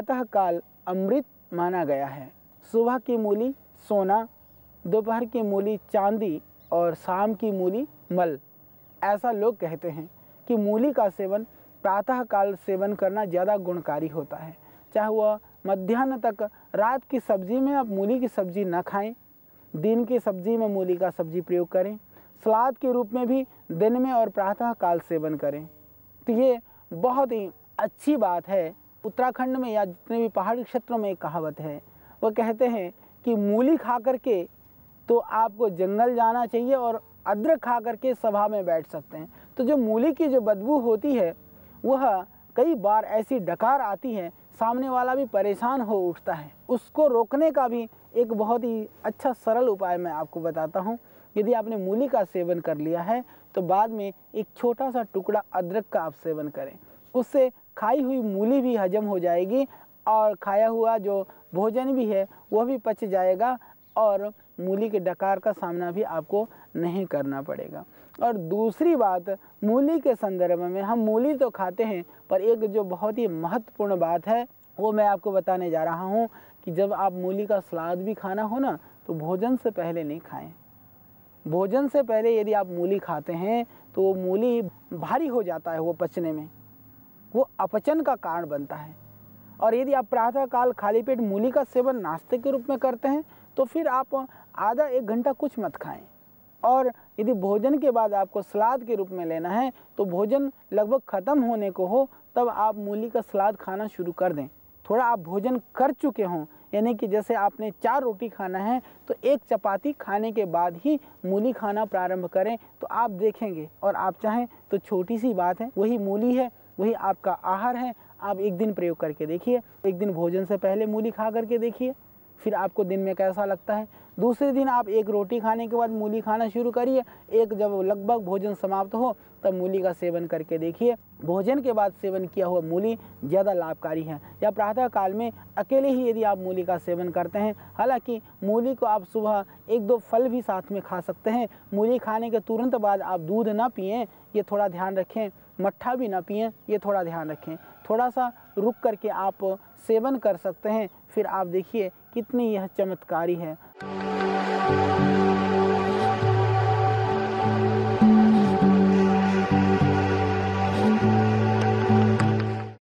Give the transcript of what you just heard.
प्रातःकाल अमृत माना गया है। सुबह की मूली सोना, दोपहर की मूली चांदी और शाम की मूली मल। ऐसा लोग कहते हैं कि मूली का सेवन प्रातःकाल सेवन करना ज़्यादा गुणकारी होता है। चाहे वह मध्याह्न तक रात की सब्जी में आप मूली की सब्ज़ी न खाएं, दिन की सब्जी में मूली का सब्जी प्रयोग करें, सलाद के रूप में भी दिन में और प्रातःकाल सेवन करें। तो ये बहुत ही अच्छी बात है। उत्तराखंड में या जितने भी पहाड़ी क्षेत्रों में एक कहावत है, वो कहते हैं कि मूली खा करके तो आपको जंगल जाना चाहिए और अदरक खा करके सभा में बैठ सकते हैं। तो जो मूली की जो बदबू होती है वह कई बार ऐसी डकार आती है, सामने वाला भी परेशान हो उठता है। उसको रोकने का भी एक बहुत ही अच्छा सरल उपाय मैं आपको बताता हूँ। यदि आपने मूली का सेवन कर लिया है तो बाद में एक छोटा सा टुकड़ा अदरक का आप सेवन करें। उससे खाई हुई मूली भी हजम हो जाएगी और खाया हुआ जो भोजन भी है वह भी पच जाएगा और मूली के डकार का सामना भी आपको नहीं करना पड़ेगा। और दूसरी बात, मूली के संदर्भ में हम मूली तो खाते हैं, पर एक जो बहुत ही महत्वपूर्ण बात है वो मैं आपको बताने जा रहा हूँ कि जब आप मूली का सलाद भी खाना हो ना तो भोजन से पहले नहीं खाएं। भोजन से पहले यदि आप मूली खाते हैं तो वो मूली भारी हो जाता है, वो पचने में वो अपचन का कारण बनता है। और यदि आप प्रातःकाल खाली पेट मूली का सेवन नाश्ते के रूप में करते हैं तो फिर आप आधा एक घंटा कुछ मत खाएं। और यदि भोजन के बाद आपको सलाद के रूप में लेना है तो भोजन लगभग ख़त्म होने को हो तब आप मूली का सलाद खाना शुरू कर दें। थोड़ा आप भोजन कर चुके हों, यानी कि जैसे आपने 4 रोटी खाना है तो 1 चपाती खाने के बाद ही मूली खाना प्रारंभ करें, तो आप देखेंगे। और आप चाहें तो छोटी सी बात है, वही मूली है, वही आपका आहार है। आप एक दिन प्रयोग करके देखिए, एक दिन भोजन से पहले मूली खा करके देखिए, फिर आपको दिन में कैसा लगता है। दूसरे दिन आप 1 रोटी खाने के बाद मूली खाना शुरू करिए, एक जब लगभग भोजन समाप्त हो तब मूली का सेवन करके देखिए। भोजन के बाद सेवन किया हुआ मूली ज़्यादा लाभकारी है। या प्रातः काल में अकेले ही यदि आप मूली का सेवन करते हैं, हालांकि मूली को आप सुबह 1-2 फल भी साथ में खा सकते हैं। मूली खाने के तुरंत बाद आप दूध ना पिएं, ये थोड़ा ध्यान रखें। मट्ठा भी ना पिएं, ये थोड़ा ध्यान रखें। थोड़ा सा रुक करके आप सेवन कर सकते हैं, फिर आप देखिए कितनी यह चमत्कारी है।